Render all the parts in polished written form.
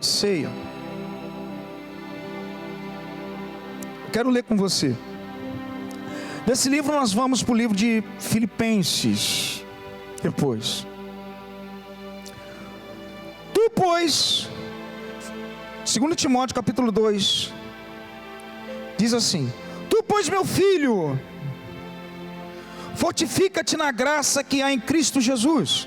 Ceia. Quero ler com você. Desse livro nós vamos para o livro de Filipenses. Depois. Tu, pois, 2 Timóteo capítulo 2, diz assim: Tu, pois, meu filho, fortifica-te na graça que há em Cristo Jesus.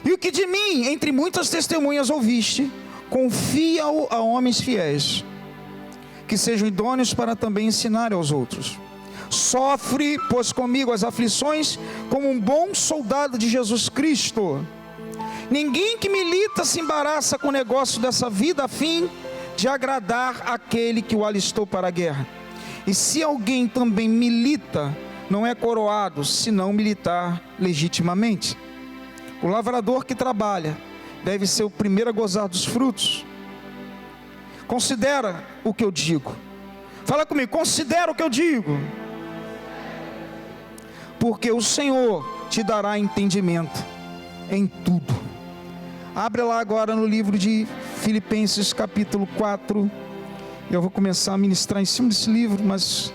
E o que de mim, entre muitas testemunhas ouviste, confia-o a homens fiéis, que sejam idôneos para também ensinar aos outros. Sofre, pois, comigo as aflições, como um bom soldado de Jesus Cristo. Ninguém que milita se embaraça com o negócio dessa vida, a fim de agradar aquele que o alistou para a guerra. E se alguém também milita, não é coroado, senão militar legitimamente. O lavrador que trabalha deve ser o primeiro a gozar dos frutos. Considera o que eu digo. Fala comigo, considera o que eu digo. Porque o Senhor te dará entendimento em tudo. Abre lá agora no livro de Filipenses capítulo 4. Eu vou começar a ministrar em cima desse livro, mas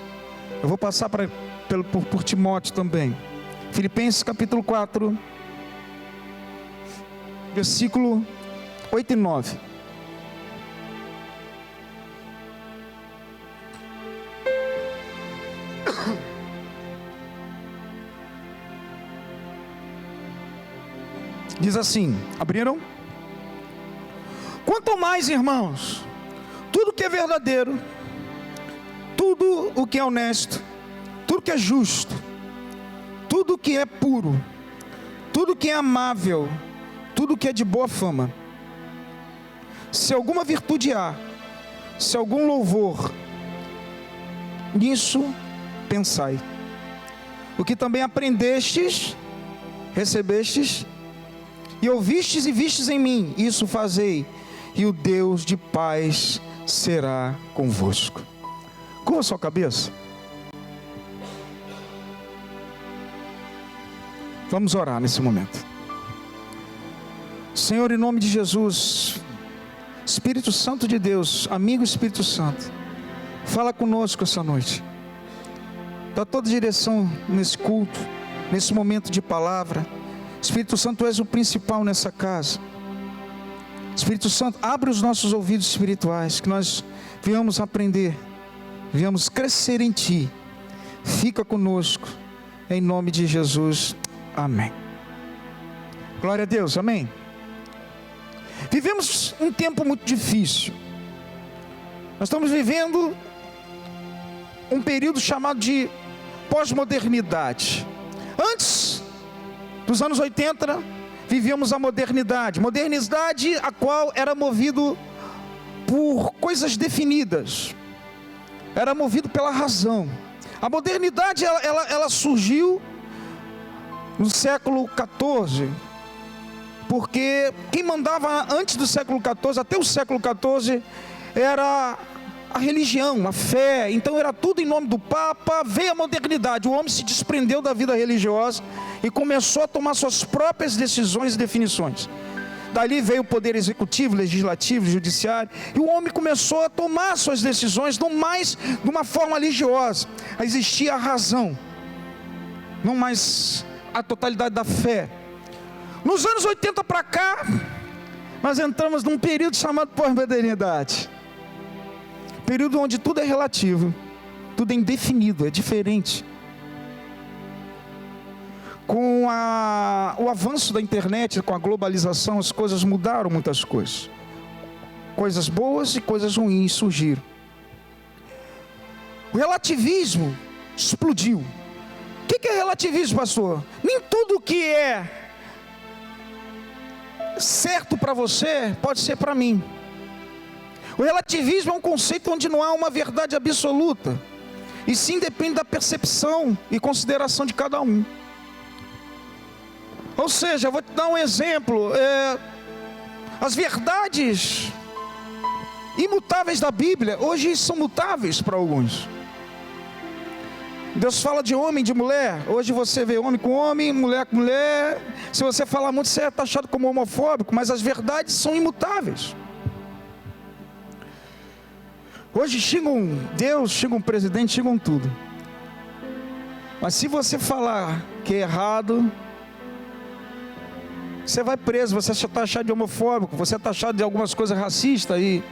eu vou passar por Timóteo também. Filipenses capítulo 4. Versículo 8 e 9. Diz assim, abriram? Quanto mais, irmãos, tudo que é verdadeiro, tudo o que é honesto, tudo que é justo, tudo que é puro, tudo que é amável, tudo que é de boa fama, se alguma virtude há, se algum louvor, nisso pensai. O que também aprendestes, recebestes, e ouvistes e vistes em mim, isso fazei, e o Deus de paz será convosco. Curva a sua cabeça. Vamos orar nesse momento. Senhor, em nome de Jesus, Espírito Santo de Deus, amigo Espírito Santo, fala conosco essa noite. Dá toda direção nesse culto, nesse momento de palavra. Espírito Santo, tu és o principal nessa casa. Espírito Santo, abre os nossos ouvidos espirituais, que nós venhamos aprender, venhamos crescer em Ti. Fica conosco, em nome de Jesus, amém. Glória a Deus, amém. Vivemos um tempo muito difícil. Nós estamos vivendo um período chamado de pós-modernidade. Antes dos anos 80, vivíamos a modernidade. Modernidade a qual era movido por coisas definidas. Era movido pela razão. A modernidade, ela surgiu no século XIV. Porque quem mandava antes do século XIV, até o século XIV, era a religião, a fé. Então era tudo em nome do Papa. Veio a modernidade, o homem se desprendeu da vida religiosa e começou a tomar suas próprias decisões e definições. Dali veio o poder executivo, legislativo, judiciário, e o homem começou a tomar suas decisões não mais de uma forma religiosa. Existia a razão, não mais a totalidade da fé. Nos anos 80 para cá, nós entramos num período chamado pós-modernidade. Período onde tudo é relativo, tudo é indefinido, é diferente. Com o avanço da internet, com a globalização, as coisas mudaram, muitas coisas. Coisas boas e coisas ruins surgiram. O relativismo explodiu. O que é relativismo, pastor? Nem tudo que é certo para você pode ser para mim. O relativismo é um conceito onde não há uma verdade absoluta, e sim depende da percepção e consideração de cada um. Ou seja, eu vou te dar um exemplo. As verdades imutáveis da Bíblia hoje são mutáveis para alguns. Deus fala de homem, de mulher. Hoje você vê homem com homem, mulher com mulher. Se você falar muito, você é taxado como homofóbico, mas as verdades são imutáveis. Hoje xingam Deus, xingam o presidente, xingam tudo. Mas se você falar que é errado, você vai preso, você é taxado de homofóbico, você é taxado de algumas coisas racistas e...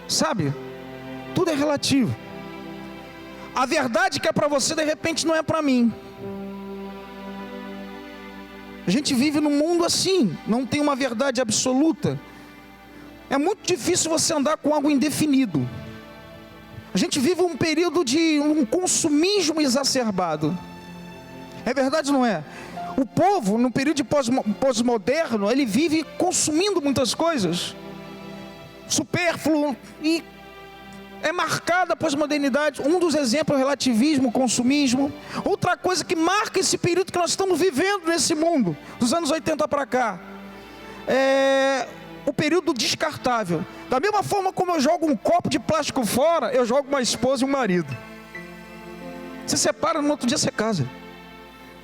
Sabe? Tudo é relativo. A verdade que é para você, de repente, não é para mim. A gente vive num mundo assim, não tem uma verdade absoluta. É muito difícil você andar com algo indefinido. A gente vive um período de um consumismo exacerbado. É verdade ou não é? O povo, no período de pós-moderno, ele vive consumindo muitas coisas. Supérfluo e... é marcada a pós-modernidade. Um dos exemplos é o relativismo, o consumismo. Outra coisa que marca esse período que nós estamos vivendo nesse mundo, dos anos 80 para cá, é o período descartável. Da mesma forma como eu jogo um copo de plástico fora, eu jogo uma esposa e um marido. Você separa, no outro dia você casa.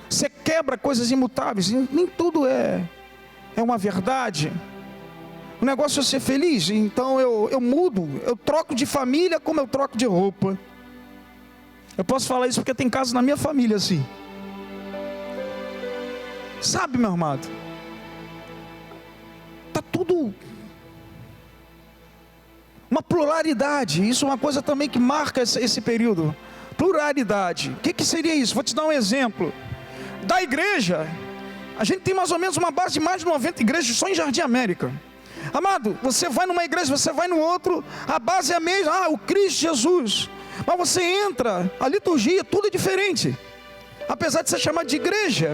Você quebra coisas imutáveis. Nem tudo é uma verdade. O negócio é ser feliz, então eu mudo, eu troco de família como eu troco de roupa. Eu posso falar isso porque tem casos na minha família assim. Sabe, meu amado? Está tudo uma pluralidade. Isso é uma coisa também que marca esse período. Pluralidade. O que seria isso? Vou te dar um exemplo. Da igreja, a gente tem mais ou menos uma base de mais de 90 igrejas só em Jardim América. Amado, você vai numa igreja, você vai no outro, a base é a mesma, o Cristo Jesus. Mas você entra, a liturgia, tudo é diferente. Apesar de ser chamado de igreja.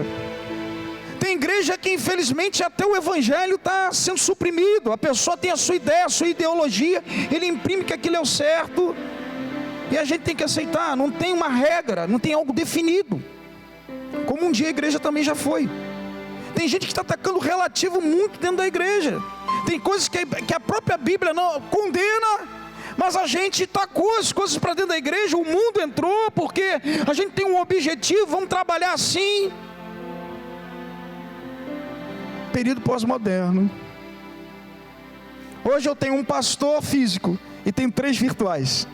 Tem igreja que infelizmente até o evangelho está sendo suprimido. A pessoa tem a sua ideia, a sua ideologia, ele imprime que aquilo é o certo. E a gente tem que aceitar, não tem uma regra, não tem algo definido. Como um dia a igreja também já foi. Tem gente que está atacando o relativo muito dentro da igreja. Tem coisas que a própria Bíblia não condena, mas a gente tacou as coisas para dentro da igreja. O mundo entrou porque a gente tem um objetivo, vamos trabalhar assim. Período pós-moderno. Hoje eu tenho um pastor físico e tenho 3 virtuais.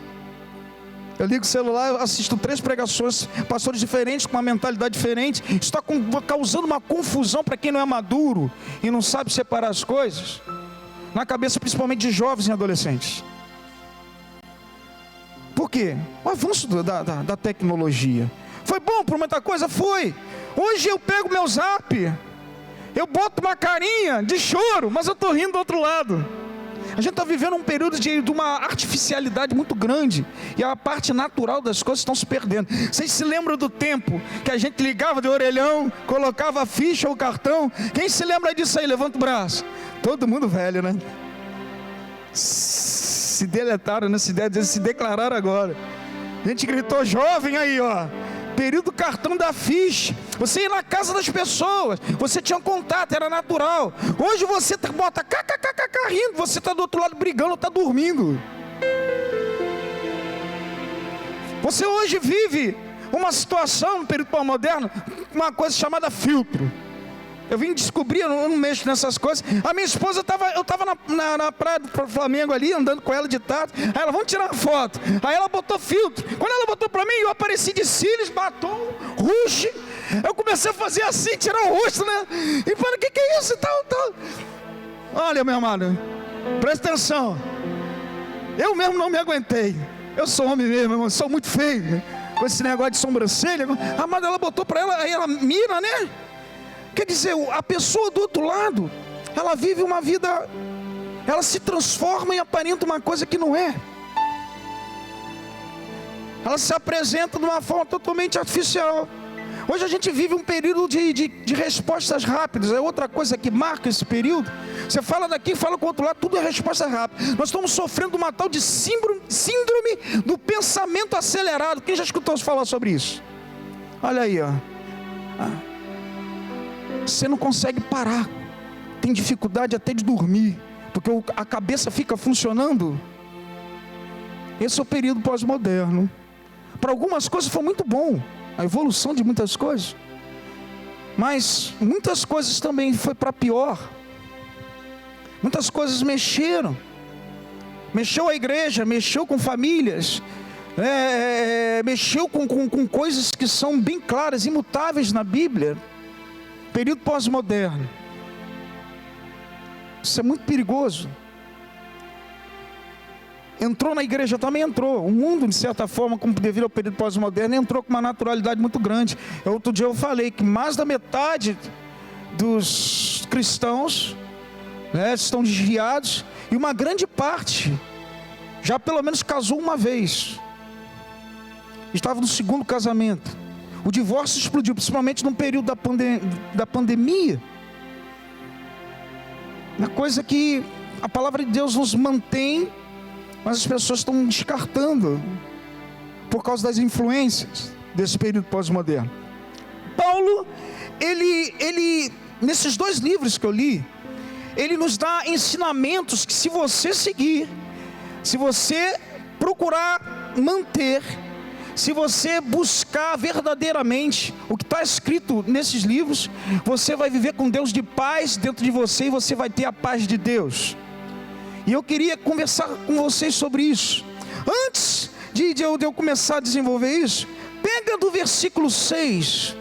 Eu ligo o celular, eu assisto 3 pregações, pastores diferentes, com uma mentalidade diferente. Isso está causando uma confusão para quem não é maduro e não sabe separar as coisas, na cabeça principalmente de jovens e adolescentes. Por quê? O avanço da tecnologia. Foi bom por muita coisa? Foi. Hoje eu pego meu zap, eu boto uma carinha de choro, mas eu estou rindo do outro lado. A gente está vivendo um período de uma artificialidade muito grande. E a parte natural das coisas estão se perdendo. Vocês se lembram do tempo que a gente ligava de orelhão, colocava a ficha ou cartão? Quem se lembra disso aí? Levanta o braço. Todo mundo velho, né? Se deletaram, né? Se declararam agora. A gente gritou jovem aí, ó. Período cartão da ficha. Você ia na casa das pessoas, você tinha um contato, era natural. Hoje você bota kkkk rindo, você está do outro lado brigando, está dormindo. Você hoje vive uma situação no período pós-moderno, uma coisa chamada filtro. Eu vim descobrir, eu não mexo nessas coisas. A minha esposa, eu estava na praia do Flamengo ali, andando com ela de tarde. Aí ela, vamos tirar uma foto. Aí ela botou filtro. Quando ela botou para mim, eu apareci de cílios, batom, ruge. Eu comecei a fazer assim, tirar o rosto, né? E falei, o que é isso? Tal. Olha, meu amado, presta atenção. Eu mesmo não me aguentei. Eu sou homem mesmo, irmão, sou muito feio. Com esse negócio de sobrancelha. Amada, ela botou para ela, aí ela mira, né? Quer dizer, a pessoa do outro lado, ela vive uma vida, ela se transforma e aparenta uma coisa que não é. Ela se apresenta de uma forma totalmente artificial. Hoje a gente vive um período de respostas rápidas. É outra coisa que marca esse período. Você fala daqui, fala com o outro lado, tudo é resposta rápida. Nós estamos sofrendo uma tal de síndrome do pensamento acelerado. Quem já escutou falar sobre isso? Olha aí, ó. Você não consegue parar, tem dificuldade até de dormir, porque a cabeça fica funcionando. Esse é o período pós-moderno. Para algumas coisas foi muito bom, a evolução de muitas coisas, mas muitas coisas também foi para pior. Muitas coisas mexeu a igreja, mexeu com famílias, mexeu com coisas que são bem claras, imutáveis na Bíblia. Período pós-moderno, isso é muito perigoso. Entrou na igreja, também entrou. O mundo, de certa forma, como devido ao período pós-moderno, entrou com uma naturalidade muito grande. Outro dia eu falei que mais da metade dos cristãos estão desviados, e uma grande parte já pelo menos casou uma vez, estava no segundo casamento. O divórcio explodiu, principalmente no período da pandemia. Uma coisa que a palavra de Deus nos mantém, mas as pessoas estão descartando por causa das influências desse período pós-moderno. Paulo, ele nesses 2 livros que eu li, ele nos dá ensinamentos que, se você seguir, se você procurar manter, se você buscar verdadeiramente o que está escrito nesses livros, você vai viver com Deus de paz dentro de você, e você vai ter a paz de Deus. E eu queria conversar com vocês sobre isso. Antes de eu começar a desenvolver isso, pega do versículo 6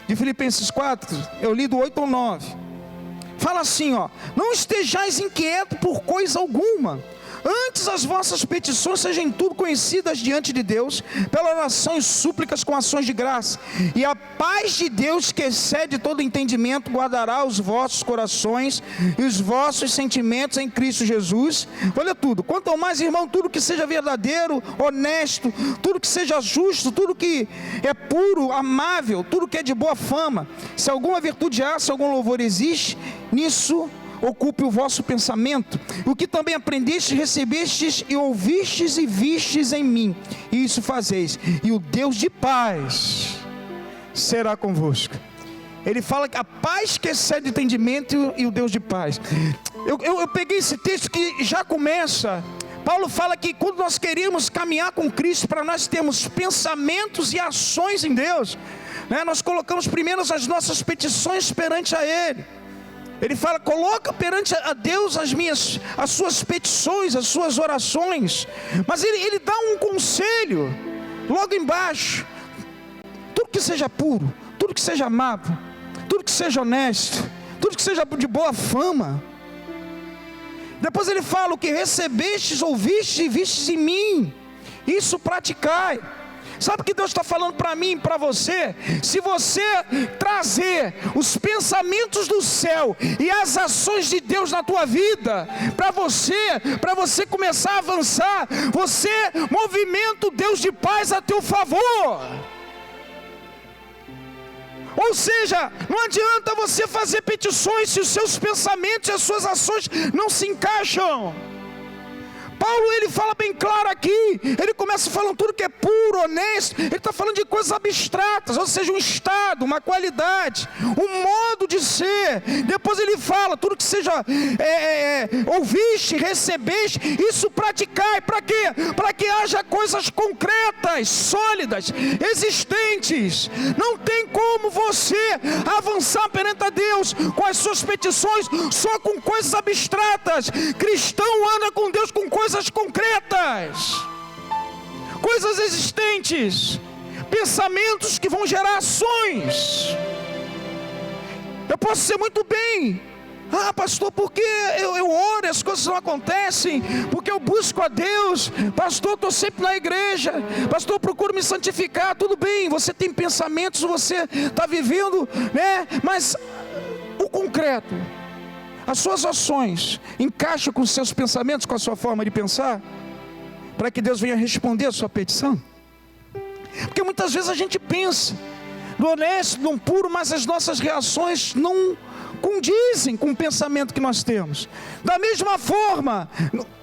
de Filipenses 4, eu li do 8 ao 9. Fala assim, não estejais inquietos por coisa alguma, antes as vossas petições sejam tudo conhecidas diante de Deus, pela oração e súplicas com ações de graça, e a paz de Deus, que excede todo entendimento, guardará os vossos corações e os vossos sentimentos em Cristo Jesus. Olha tudo, quanto ao mais, irmão, tudo que seja verdadeiro, honesto, tudo que seja justo, tudo que é puro, amável, tudo que é de boa fama, se alguma virtude há, se algum louvor existe, nisso ocupe o vosso pensamento. O que também aprendestes, recebestes e ouvistes e vistes em mim, e isso fazeis, e o Deus de paz será convosco. Ele fala que a paz que excede o entendimento, e o Deus de paz. Eu peguei esse texto que já começa. Paulo fala que quando nós queríamos caminhar com Cristo, para nós termos pensamentos e ações em Deus, nós colocamos primeiro as nossas petições perante a Ele. Ele fala, coloca perante a Deus as suas petições, as suas orações. Mas ele dá um conselho logo embaixo: tudo que seja puro, tudo que seja amável, tudo que seja honesto, tudo que seja de boa fama. Depois ele fala, o que recebestes, ouvistes e vistes em mim, isso praticai. Sabe o que Deus está falando para mim e para você? Se você trazer os pensamentos do céu e as ações de Deus na tua vida, para você começar a avançar, você movimenta o Deus de paz a teu favor. Ou seja, não adianta você fazer petições se os seus pensamentos e as suas ações não se encaixam. Paulo, ele fala bem claro aqui, ele começa falando tudo que é puro, honesto, ele está falando de coisas abstratas, ou seja, um estado, uma qualidade, um modo de ser. Depois ele fala, tudo que seja ouviste, recebeste, isso praticai. Para quê? Para que haja coisas concretas, sólidas, existentes. Não tem como você avançar perante a Deus com as suas petições só com coisas abstratas. Cristão anda com Deus com coisas concretas, coisas existentes, pensamentos que vão gerar ações. Eu posso ser muito bem, pastor, porque eu oro e as coisas não acontecem, porque eu busco a Deus, pastor, estou sempre na igreja, pastor, eu procuro me santificar. Tudo bem, você tem pensamentos, você está vivendo, mas o concreto, as suas ações encaixam com os seus pensamentos, com a sua forma de pensar, para que Deus venha responder a sua petição? Porque muitas vezes a gente pensa no honesto, no puro, mas as nossas reações não condizem com o pensamento que nós temos. Da mesma forma,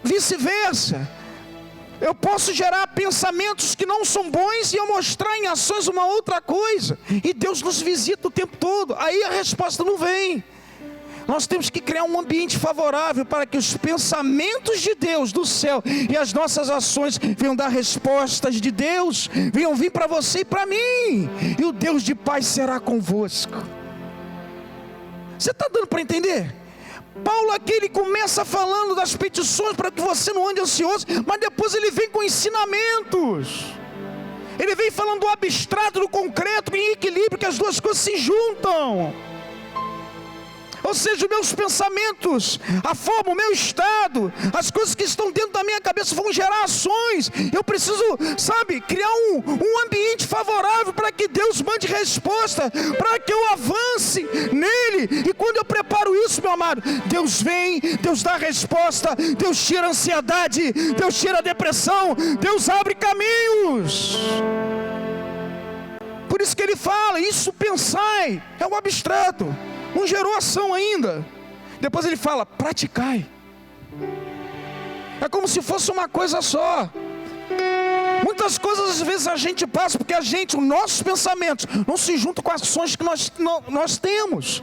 vice-versa, eu posso gerar pensamentos que não são bons e eu mostrar em ações uma outra coisa, e Deus nos visita o tempo todo, aí a resposta não vem. Nós temos que criar um ambiente favorável para que os pensamentos de Deus do céu e as nossas ações venham dar respostas de Deus, venham vir para você e para mim, e o Deus de paz será convosco. Você está dando para entender? Paulo aqui, ele começa falando das petições para que você não ande ansioso, mas depois ele vem com ensinamentos. Ele vem falando do abstrato, do concreto, em equilíbrio, que as duas coisas se juntam. Ou seja, os meus pensamentos, a forma, o meu estado, as coisas que estão dentro da minha cabeça vão gerar ações. Eu preciso, criar um ambiente favorável para que Deus mande resposta, para que eu avance nele. E quando eu preparo isso, meu amado, Deus vem, Deus dá resposta, Deus tira a ansiedade, Deus tira a depressão, Deus abre caminhos. Por isso que ele fala, isso pensai, é o abstrato. Não gerou ação ainda. Depois ele fala, praticai. É como se fosse uma coisa só. Muitas coisas às vezes a gente passa porque os nossos pensamentos não se juntam com ações que nós temos.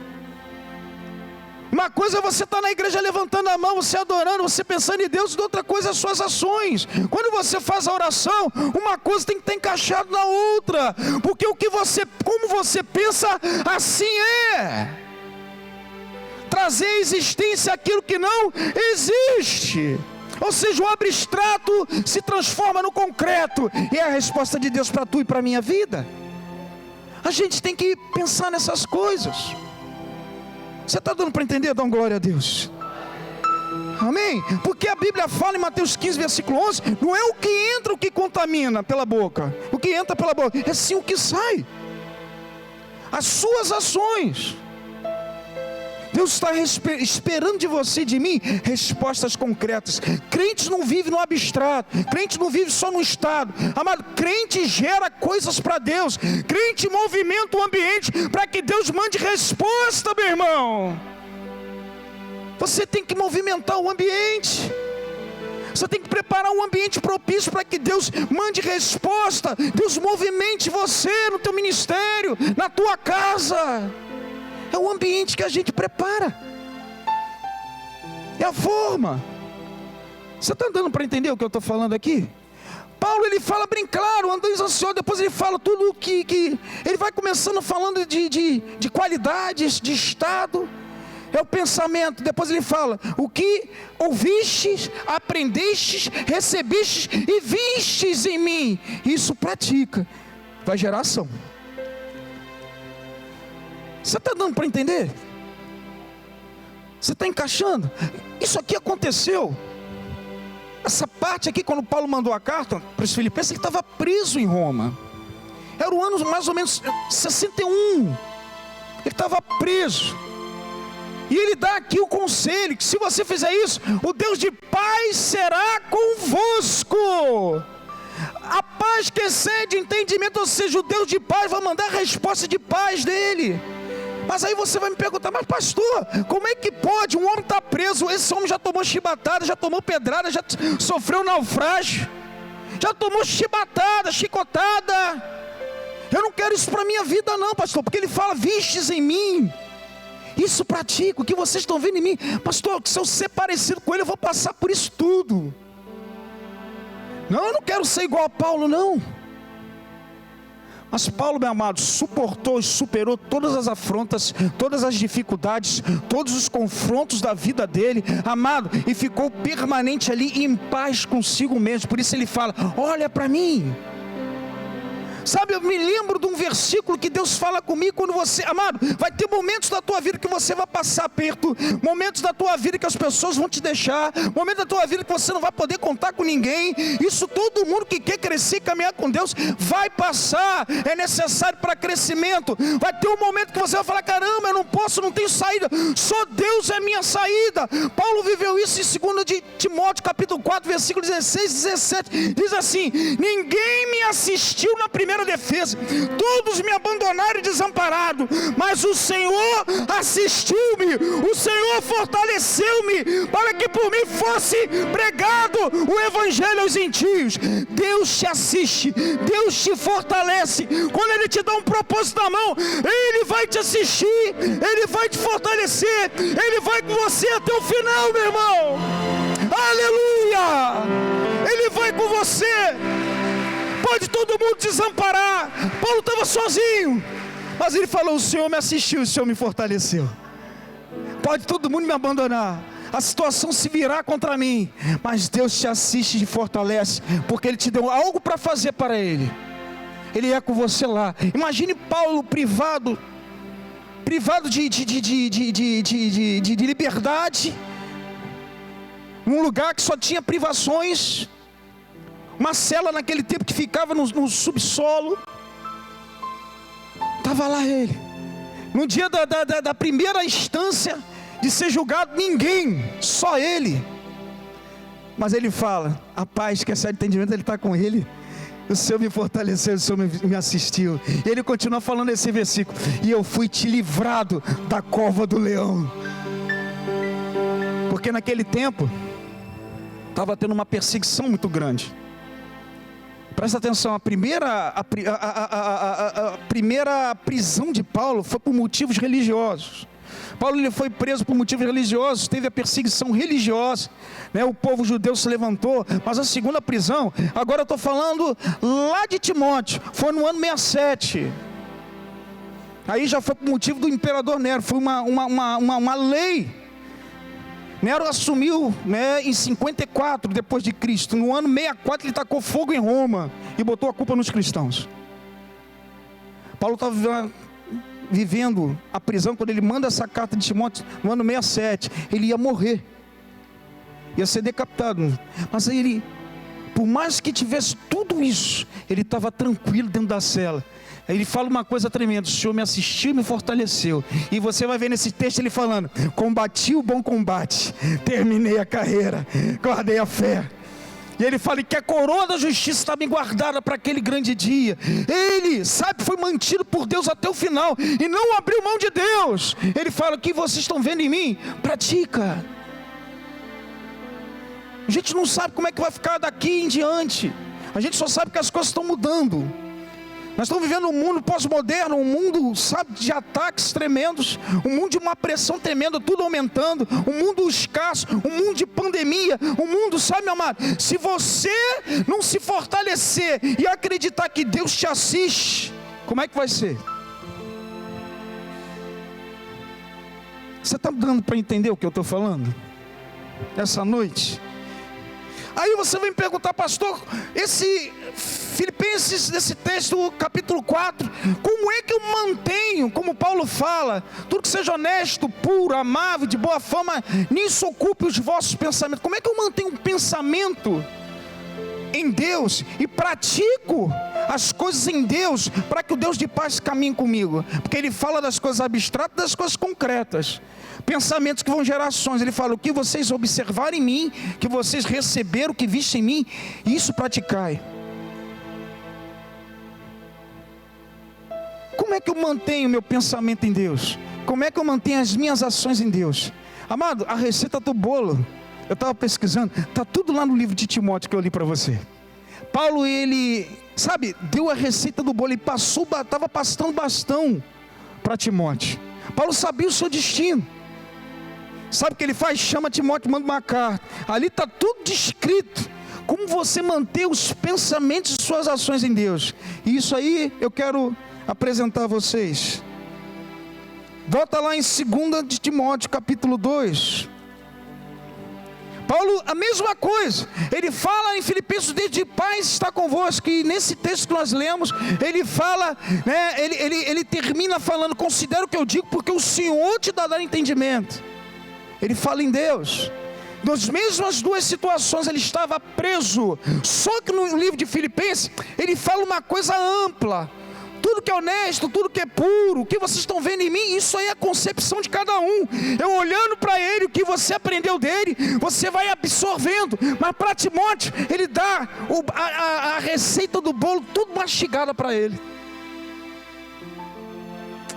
Uma coisa é você estar na igreja levantando a mão, você adorando, você pensando em Deus, e outra coisa é as suas ações. Quando você faz a oração, uma coisa tem que estar encaixada na outra, porque como você pensa, assim é. Trazer à existência aquilo que não existe. Ou seja, o abstrato se transforma no concreto, e é a resposta de Deus para tu e para a minha vida. A gente tem que pensar nessas coisas. Você está dando para entender? Dá uma glória a Deus. Amém? Porque a Bíblia fala em Mateus 15, versículo 11, não é o que entra o que contamina pela boca, o que entra pela boca, é sim o que sai. As suas ações. Deus está esperando de você e de mim respostas concretas. Crente não vive no abstrato, crente não vive só no estado. Amado, crente gera coisas para Deus, crente movimenta o ambiente para que Deus mande resposta, meu irmão. Você tem que movimentar o ambiente. Você tem que preparar um ambiente propício para que Deus mande resposta. Deus movimente você no teu ministério, na tua casa. É o ambiente que a gente prepara. É a forma. Você está dando para entender o que eu estou falando aqui? Paulo, ele fala bem claro, andando ansioso, depois ele fala tudo que ele vai começando falando de qualidades, de estado. É o pensamento. Depois ele fala, o que ouvistes, aprendestes, recebestes e vistes em mim, isso pratica, vai gerar ação. Você está dando para entender? Você está encaixando? Isso aqui aconteceu. Essa parte aqui, quando Paulo mandou a carta para os filipenses, ele estava preso em Roma. Era o ano mais ou menos 61. Ele estava preso. E ele dá aqui o conselho, que se você fizer isso, o Deus de paz será convosco. A paz que excede entendimento, ou seja, o Deus de paz vai mandar a resposta de paz dele. Mas aí você vai me perguntar, mas pastor, como é que pode? Um homem está preso, esse homem já tomou chibatada, já tomou pedrada, já sofreu naufrágio, já tomou chibatada, chicotada. Eu não quero isso para a minha vida não, pastor, porque ele fala, vistes em mim, isso pratico, o que vocês estão vendo em mim. Pastor, se eu ser parecido com ele, eu vou passar por isso tudo. Não, eu não quero ser igual a Paulo não. Mas Paulo, meu amado, suportou e superou todas as afrontas, todas as dificuldades, todos os confrontos da vida dele, amado, e ficou permanente ali em paz consigo mesmo. Por isso ele fala, olha para mim. Sabe, eu me lembro de um versículo que Deus fala comigo quando você, amado, vai ter momentos da tua vida que você vai passar aperto, momentos da tua vida que as pessoas vão te deixar, momentos da tua vida que você não vai poder contar com ninguém. Isso todo mundo que quer crescer e caminhar com Deus vai passar, é necessário para crescimento. Vai ter um momento que você vai falar, caramba, eu não posso, não tenho saída, só Deus é minha saída. Paulo viveu isso em 2 de Timóteo capítulo 4, versículo 16 e 17, diz assim, ninguém me assistiu na primeira defesa, todos me abandonaram desamparado, mas o Senhor assistiu-me, o Senhor fortaleceu-me, para que por mim fosse pregado o evangelho aos gentios. Deus te assiste, Deus te fortalece. Quando Ele te dá um propósito na mão, Ele vai te assistir, Ele vai te fortalecer, Ele vai com você até o final, meu irmão. Aleluia! Ele vai com você. Pode todo mundo desamparar. Paulo estava sozinho, mas ele falou: o Senhor me assistiu, o Senhor me fortaleceu. Pode todo mundo me abandonar, a situação se virar contra mim, mas Deus te assiste e te fortalece, porque Ele te deu algo para fazer para Ele. Ele é com você lá. Imagine Paulo privado de liberdade, num lugar que só tinha privações, uma cela naquele tempo que ficava no subsolo. Estava lá ele, no dia da primeira instância de ser julgado, ninguém, só ele. Mas ele fala: a paz que excede entendimento, Ele está com ele. O Senhor me fortaleceu, o Senhor me assistiu. E ele continua falando esse versículo: e eu fui te livrado da cova do leão. Porque naquele tempo estava tendo uma perseguição muito grande. Presta atenção, a primeira prisão de Paulo foi por motivos religiosos. Paulo ele foi preso por motivos religiosos, teve a perseguição religiosa, né? O povo judeu se levantou. Mas a segunda prisão, agora eu estou falando lá de Timóteo, foi no ano 67. Aí já foi por motivo do imperador Nero, foi uma lei. Nero assumiu, né, em 54 depois de Cristo. No ano 64 ele tacou fogo em Roma e botou a culpa nos cristãos. Paulo estava vivendo a prisão quando ele manda essa carta de Timóteo no ano 67. Ele ia morrer, ia ser decapitado. Mas aí ele, por mais que tivesse tudo isso, ele estava tranquilo dentro da cela. Aí ele fala uma coisa tremenda: o Senhor me assistiu e me fortaleceu. E você vai ver nesse texto ele falando: combati o bom combate, terminei a carreira, guardei a fé. E ele fala que a coroa da justiça está bem guardada para aquele grande dia. Ele, sabe, foi mantido por Deus até o final e não abriu mão de Deus. Ele fala: o que vocês estão vendo em mim, pratica. A gente não sabe como é que vai ficar daqui em diante. A gente só sabe que as coisas estão mudando. Nós estamos vivendo um mundo pós-moderno, um mundo, sabe, de ataques tremendos, um mundo de uma pressão tremenda, tudo aumentando, um mundo escasso, um mundo de pandemia, um mundo, sabe, meu amado, se você não se fortalecer e acreditar que Deus te assiste, como é que vai ser? Você está dando para entender o que eu estou falando? Essa noite? Aí você vem me perguntar: pastor, esse Filipenses, nesse texto, capítulo 4, como é que eu mantenho, como Paulo fala, tudo que seja honesto, puro, amável, de boa fama, nisso ocupe os vossos pensamentos. Como é que eu mantenho um pensamento em Deus e pratico as coisas em Deus, para que o Deus de paz caminhe comigo? Porque ele fala das coisas abstratas, das coisas concretas, pensamentos que vão gerar ações. Ele fala: o que vocês observarem em mim, que vocês receberam, que viste em mim, isso praticai. Como é que eu mantenho meu pensamento em Deus? Como é que eu mantenho as minhas ações em Deus? Amado, a receita do bolo, eu estava pesquisando, está tudo lá no livro de Timóteo que eu li para você. Paulo, ele, sabe, deu a receita do bolo e estava passando bastão para Timóteo. Paulo sabia o seu destino. Sabe o que ele faz? Chama Timóteo, manda uma carta. Ali está tudo descrito, como você manter os pensamentos e suas ações em Deus. E isso aí eu quero apresentar a vocês. Volta lá em 2 de Timóteo, capítulo 2. Paulo, a mesma coisa, ele fala em Filipenses: Deus de paz está convosco. E nesse texto que nós lemos, ele fala, né, ele termina falando: considera o que eu digo, porque o Senhor te dará entendimento. Ele fala em Deus. Nas mesmas duas situações ele estava preso, só que no livro de Filipenses ele fala uma coisa ampla: tudo que é honesto, tudo que é puro, o que vocês estão vendo em mim, isso aí é a concepção de cada um. Eu olhando para ele, o que você aprendeu dele, você vai absorvendo. Mas para Timóteo, ele dá a receita do bolo, tudo mastigada para ele.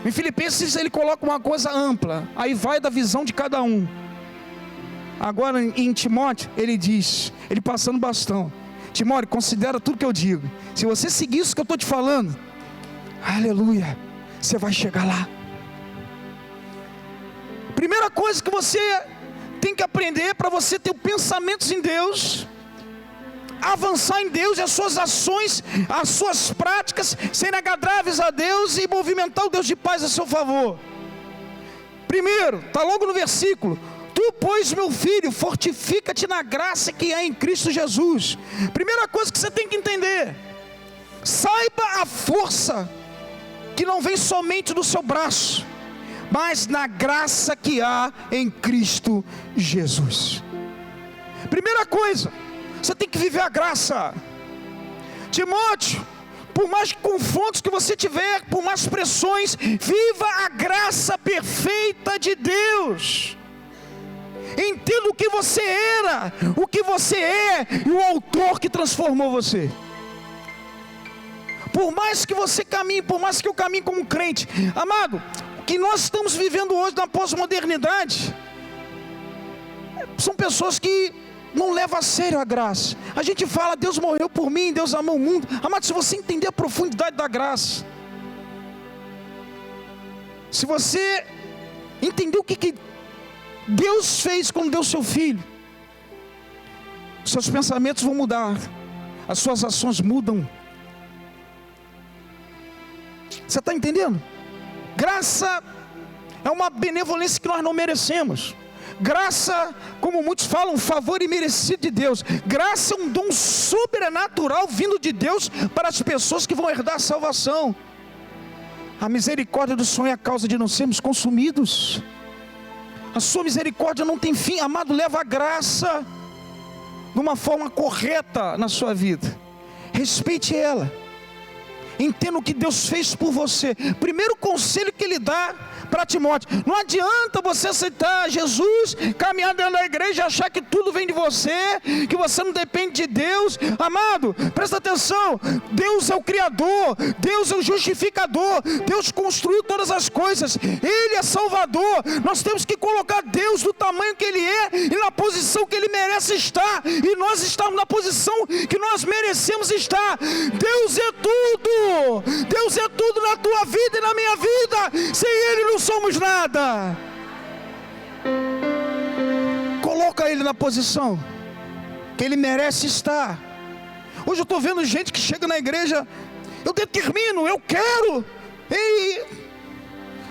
Em Filipenses ele coloca uma coisa ampla, aí vai da visão de cada um. Agora em Timóteo, ele diz, ele passando bastão: Timóteo, considera tudo que eu digo. Se você seguir isso que eu estou te falando, aleluia, você vai chegar lá. Primeira coisa que você tem que aprender para você ter pensamentos em Deus, avançar em Deus, e as suas ações, as suas práticas serem agradáveis a Deus e movimentar o Deus de paz a seu favor. Primeiro, está logo no versículo: tu, pois, meu filho, fortifica-te na graça que é em Cristo Jesus. Primeira coisa que você tem que entender: saiba a força que não vem somente do seu braço, mas na graça que há em Cristo Jesus. Primeira coisa, você tem que viver a graça. Timóteo, por mais confrontos que você tiver, por mais pressões, viva a graça perfeita de Deus. Entenda o que você era, o que você é e o autor que transformou você. Por mais que você caminhe, por mais que eu caminhe como crente, amado, o que nós estamos vivendo hoje na pós-modernidade são pessoas que não levam a sério a graça. A gente fala: Deus morreu por mim, Deus amou o mundo. Amado, se você entender a profundidade da graça, se você entender o que Deus fez quando deu seu filho, seus pensamentos vão mudar, as suas ações mudam. Você está entendendo? Graça é uma benevolência que nós não merecemos. Graça, como muitos falam, favor imerecido de Deus. Graça é um dom sobrenatural vindo de Deus para as pessoas que vão herdar a salvação. A misericórdia do Senhor é a causa de não sermos consumidos. A sua misericórdia não tem fim. Amado, leva a graça de uma forma correta na sua vida. Respeite ela. Entenda o que Deus fez por você. Primeiro conselho que Ele dá para Timóteo: não adianta você aceitar Jesus, caminhar dentro da igreja e achar que tudo vem de você, que você não depende de Deus. Amado, presta atenção: Deus é o Criador, Deus é o justificador, Deus construiu todas as coisas, Ele é Salvador. Nós temos que colocar Deus do tamanho que Ele é e na posição que Ele merece estar, e nós estamos na posição que nós merecemos estar. Deus é tudo. Deus é tudo na tua vida e na minha vida. Sem Ele não somos nada. Coloca Ele na posição que Ele merece estar. Hoje eu estou vendo gente que chega na igreja: eu determino, eu quero. E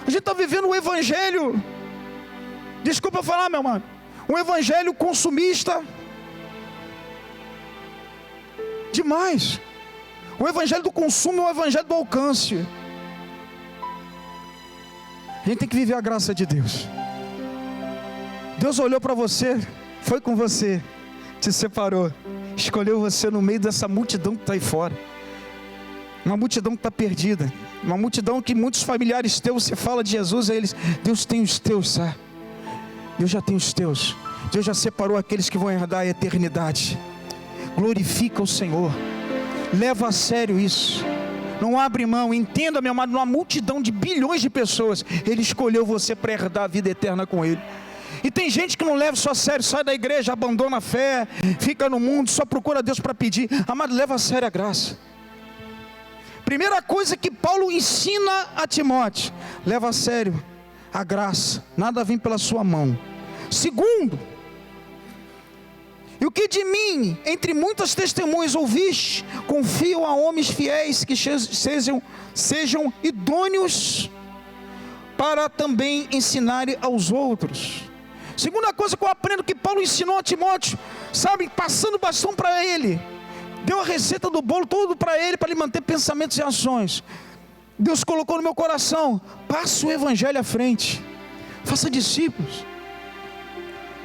a gente está vivendo um evangelho, desculpa falar, meu irmão, um evangelho consumista demais. O evangelho do consumo é o evangelho do alcance. A gente tem que viver a graça de Deus. Deus olhou para você, foi com você, te separou, escolheu você no meio dessa multidão que está aí fora. Uma multidão que está perdida. Uma multidão que muitos familiares teus, você fala de Jesus a eles: Deus tem os teus, sabe? Deus já tem os teus. Deus já separou aqueles que vão herdar a eternidade. Glorifica o Senhor. Leva a sério isso. Não abre mão. Entenda, meu amado, numa multidão de bilhões de pessoas, Ele escolheu você para herdar a vida eterna com Ele. E tem gente que não leva isso a sério, sai da igreja, abandona a fé, fica no mundo, só procura Deus para pedir. Amado, leva a sério a graça. Primeira coisa que Paulo ensina a Timóteo: leva a sério a graça, nada vem pela sua mão. Segundo, e o que de mim, entre muitas testemunhas ouviste, confio a homens fiéis que sejam idôneos para também ensinarem aos outros. Segunda coisa que eu aprendo que Paulo ensinou a Timóteo, sabe, passando bastão para ele, deu a receita do bolo todo para ele manter pensamentos e ações. Deus colocou no meu coração: passa o evangelho à frente, faça discípulos.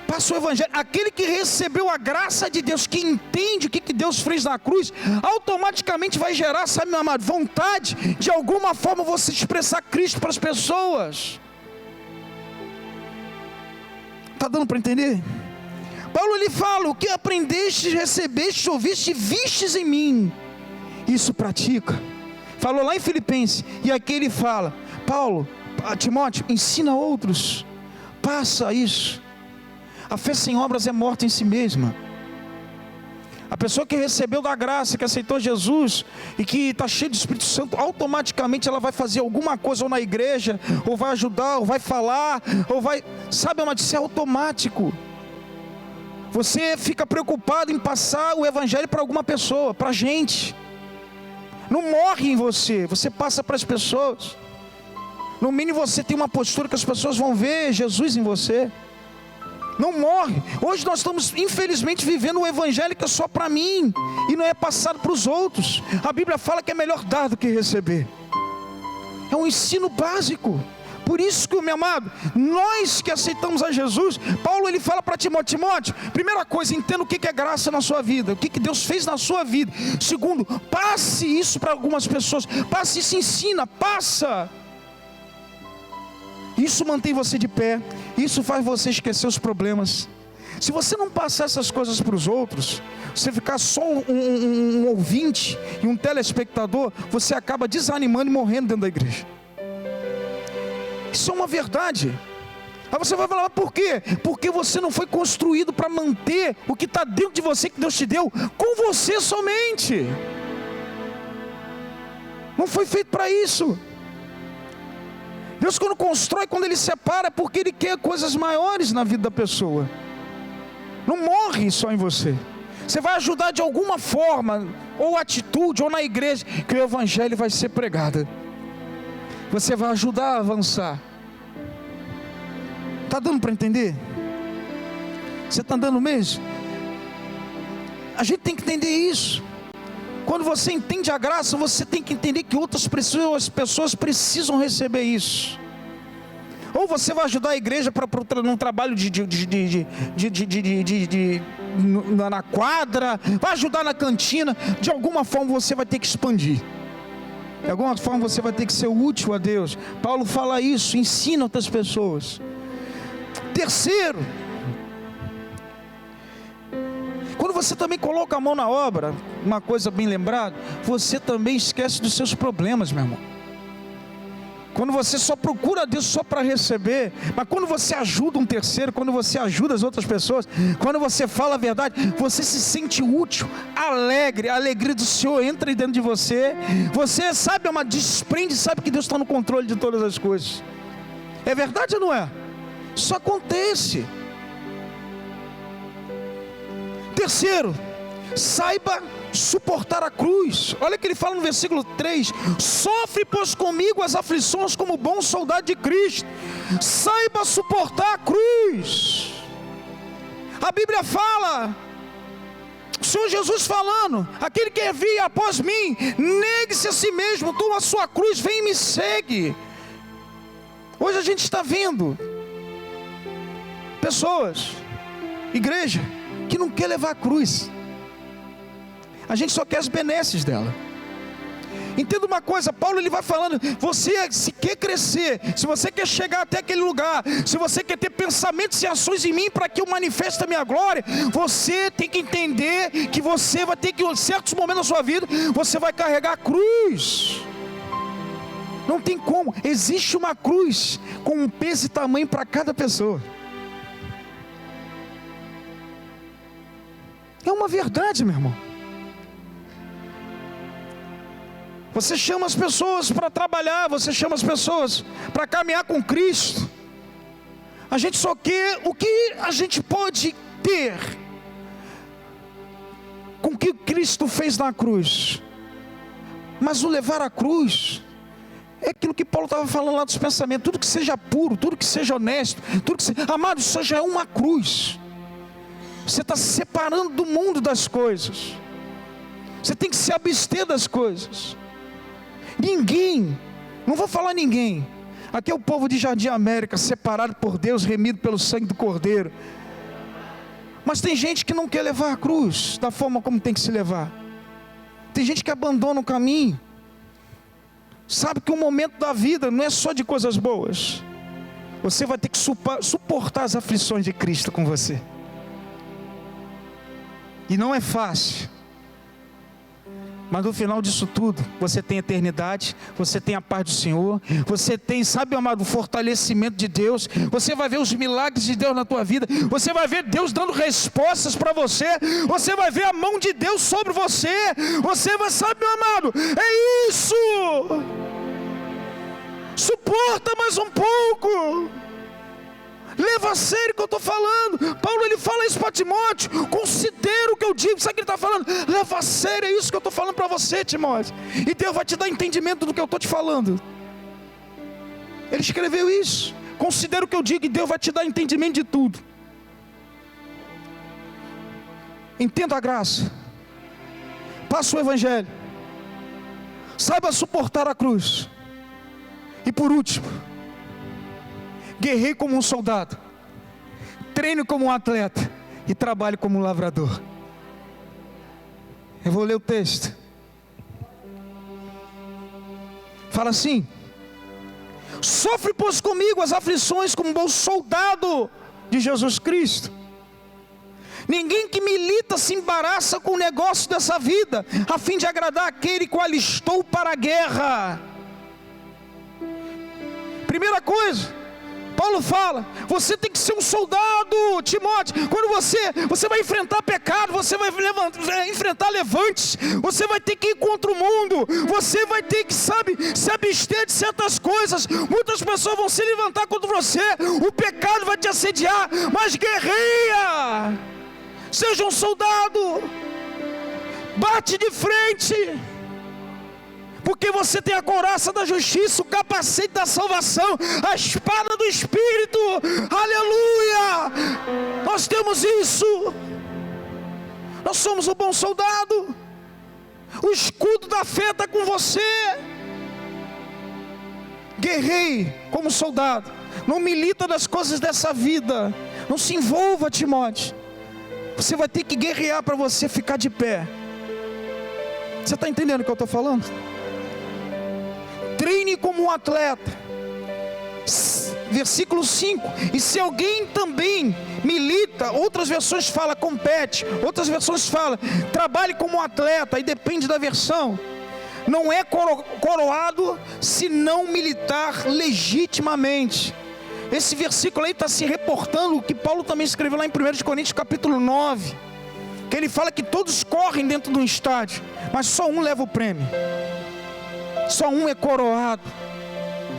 Passa o evangelho. Aquele que recebeu a graça de Deus, que entende o que Deus fez na cruz, automaticamente vai gerar, sabe, meu amado, vontade de alguma forma você expressar Cristo para as pessoas. Está dando para entender? Paulo ele fala: o que aprendeste, recebeste, ouviste, vistes em mim, isso pratica. Falou lá em Filipenses. E aqui ele fala: Paulo, Timóteo, ensina outros, passa isso. A fé sem obras é morta em si mesma. A pessoa que recebeu da graça, que aceitou Jesus e que está cheia do Espírito Santo, automaticamente ela vai fazer alguma coisa ou na igreja, ou vai ajudar, ou vai falar, ou vai... Sabe, isso é automático. Você fica preocupado em passar o evangelho para alguma pessoa, para a gente. Não morre em você, você passa para as pessoas. No mínimo você tem uma postura que as pessoas vão ver Jesus em você. Não morre. Hoje nós estamos infelizmente vivendo um evangelho que é só para mim e não é passado para os outros. A Bíblia fala que é melhor dar do que receber. É um ensino básico. Por isso que, meu amado, nós que aceitamos a Jesus, Paulo ele fala para Timóteo: primeira coisa, entenda o que é graça na sua vida, o que Deus fez na sua vida. Segundo, passe isso para algumas pessoas, passe isso, ensina, passa. Isso mantém você de pé, isso faz você esquecer os problemas. Se você não passar essas coisas para os outros, você ficar só um ouvinte e um telespectador, você acaba desanimando e morrendo dentro da igreja. Isso é uma verdade. Aí você vai falar: por quê? Porque você não foi construído para manter o que está dentro de você, que Deus te deu, com você somente. Não foi feito para isso. Deus, quando constrói, quando Ele separa, é porque Ele quer coisas maiores na vida da pessoa. Não morre só em você. Você vai ajudar de alguma forma, ou atitude, ou na igreja, que o evangelho vai ser pregado. Você vai ajudar a avançar. Está dando para entender? Você está dando mesmo? A gente tem que entender isso. Quando você entende a graça, você tem que entender que outras pessoas precisam receber isso. Ou você vai ajudar a igreja num trabalho na quadra, vai ajudar na cantina. De alguma forma você vai ter que expandir. De alguma forma você vai ter que ser útil a Deus. Paulo fala isso, ensina outras pessoas. Terceiro, quando você também coloca a mão na obra, uma coisa bem lembrada, você também esquece dos seus problemas, meu irmão. Quando você só procura a Deus só para receber, mas quando você ajuda um terceiro, quando você ajuda as outras pessoas, quando você fala a verdade, você se sente útil, alegre, a alegria do Senhor entra dentro de você. Você sabe, desprende, sabe que Deus está no controle de todas as coisas. É verdade ou não é? Isso acontece. Terceiro, saiba suportar a cruz. Olha o que ele fala no versículo 3: sofre pois comigo as aflições como bom soldado de Cristo. Saiba suportar a cruz. A Bíblia fala, o Senhor Jesus falando: aquele que vir após mim, negue-se a si mesmo, toma a sua cruz, vem e me segue. Hoje a gente está vendo pessoas, igreja, que não quer levar a cruz. A gente só quer as benesses dela. Entenda uma coisa, Paulo ele vai falando: você se quer crescer, se você quer chegar até aquele lugar, se você quer ter pensamentos e ações em mim para que eu manifeste a minha glória, você tem que entender que você vai ter que, em certos momentos da sua vida, você vai carregar a cruz. Não tem como, existe uma cruz com um peso e tamanho para cada pessoa. É uma verdade, meu irmão. Você chama as pessoas para trabalhar, você chama as pessoas para caminhar com Cristo. A gente só quer o que a gente pode ter com o que Cristo fez na cruz. Mas o levar a cruz é aquilo que Paulo estava falando lá dos pensamentos. Tudo que seja puro, tudo que seja honesto, tudo que seja... Amado, isso já é uma cruz. Você está se separando do mundo das coisas. Você tem que se abster das coisas. Ninguém, não vou falar ninguém, aqui é o povo de Jardim América, separado por Deus, remido pelo sangue do Cordeiro. Mas tem gente que não quer levar a cruz da forma como tem que se levar. Tem gente que abandona o caminho. Sabe que o momento da vida não é só de coisas boas. Você vai ter que suportar as aflições de Cristo com você. E não é fácil. Mas no final disso tudo, você tem eternidade, você tem a paz do Senhor, você tem, sabe, amado, o fortalecimento de Deus, você vai ver os milagres de Deus na tua vida, você vai ver Deus dando respostas para você, você vai ver a mão de Deus sobre você, você vai, sabe, meu amado, é isso, suporta mais um pouco. Leva a sério o que eu estou falando. Paulo, ele fala isso para Timóteo. Considera o que eu digo. Sabe o que ele está falando? Leva a sério, é isso que eu estou falando para você, Timóteo. E Deus vai te dar entendimento do que eu estou te falando. Ele escreveu isso. Considera o que eu digo e Deus vai te dar entendimento de tudo. Entenda a graça. Passa o evangelho. Saiba suportar a cruz. E por último, guerreie como um soldado, treine como um atleta e trabalhe como um lavrador. Eu vou ler o texto. Fala assim: sofre, pois, comigo as aflições como um bom soldado de Jesus Cristo. Ninguém que milita se embaraça com o negócio dessa vida, a fim de agradar aquele que o alistou para a guerra. Primeira coisa, Paulo fala, você tem que ser um soldado, Timóteo. Quando você vai enfrentar pecado, você vai enfrentar levantes, você vai ter que ir contra o mundo, você vai ter que, sabe, se abster de certas coisas. Muitas pessoas vão se levantar contra você, o pecado vai te assediar, mas guerreia, seja um soldado, bate de frente, porque você tem a couraça da justiça, o capacete da salvação, a espada do Espírito, aleluia, nós temos isso, nós somos o bom soldado, o escudo da fé está com você. Guerreie como soldado, não milita das coisas dessa vida, não se envolva, Timóteo, você vai ter que guerrear para você ficar de pé. Você está entendendo o que eu estou falando? Treine como um atleta. Versículo 5. E se alguém também milita, outras versões falam compete, outras versões falam trabalhe como um atleta, aí depende da versão. Não é coroado se não militar legitimamente. Esse versículo aí está se reportando o que Paulo também escreveu lá em 1 Coríntios capítulo 9, que ele fala que todos correm dentro de um estádio, mas só um leva o prêmio, só um é coroado.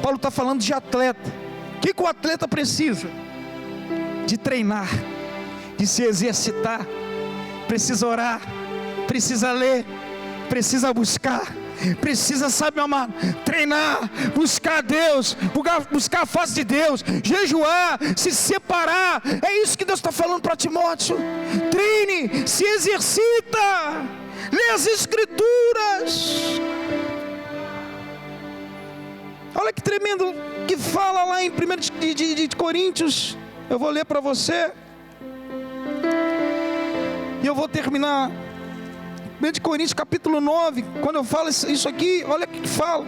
Paulo está falando de atleta. O que o atleta precisa? De treinar, de se exercitar, precisa orar, precisa ler, precisa buscar, precisa, sabe, meu amado, treinar, buscar Deus, buscar a face de Deus, jejuar, se separar. É isso que Deus está falando para Timóteo. Treine, se exercita, lê as Escrituras. Olha que tremendo que fala lá em 1 de Coríntios. Eu vou ler para você e eu vou terminar 1 de Coríntios capítulo 9. Quando eu falo isso aqui, olha o que fala,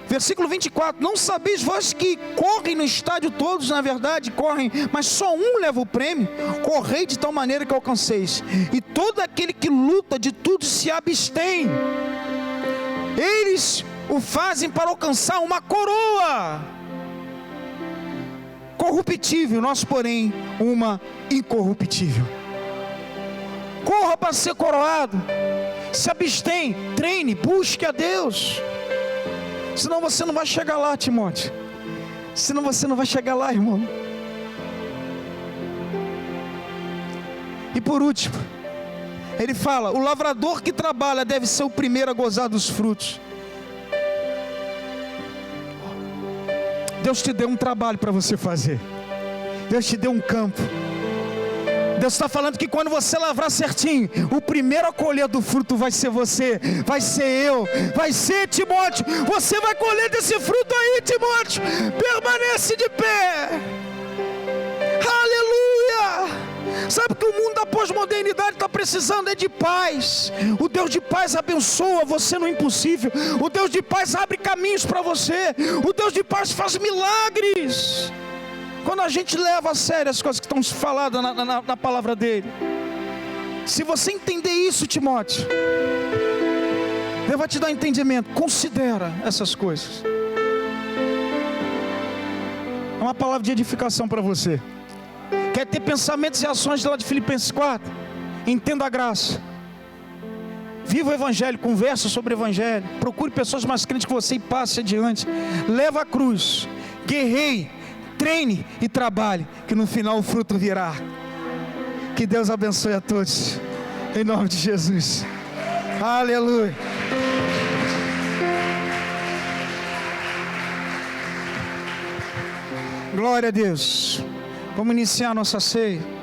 versículo 24: não sabeis vós que correm no estádio todos, na verdade correm, mas só um leva o prêmio? Correi de tal maneira que alcanceis. E todo aquele que luta de tudo se abstém. Eles o fazem para alcançar uma coroa corruptível, nós porém uma incorruptível. Corra para ser coroado, se abstém, treine, busque a Deus, senão você não vai chegar lá, Timóteo, senão você não vai chegar lá, irmão. E por último, ele fala, o lavrador que trabalha deve ser o primeiro a gozar dos frutos. Deus te deu um trabalho para você fazer, Deus te deu um campo. Deus está falando que quando você lavrar certinho, o primeiro a colher do fruto vai ser você, vai ser eu, vai ser Timóteo. Você vai colher desse fruto aí, Timóteo. Permanece de pé. Aleluia. Sabe que o mundo da pós-modernidade está precisando é de paz. O Deus de paz abençoa você no impossível. O Deus de paz abre caminhos para você. O Deus de paz faz milagres. Quando a gente leva a sério as coisas que estão faladas na palavra dele. Se você entender isso, Timóteo, Deus vai te dar entendimento. Considera essas coisas. É uma palavra de edificação para você. Quer ter pensamentos e ações lá de Filipenses 4? Entenda a graça. Viva o Evangelho, conversa sobre o Evangelho. Procure pessoas mais crentes que você e passe adiante. Leva a cruz, guerreie, treine e trabalhe, que no final o fruto virá. Que Deus abençoe a todos, em nome de Jesus. Aleluia. Glória a Deus. Vamos iniciar a nossa ceia.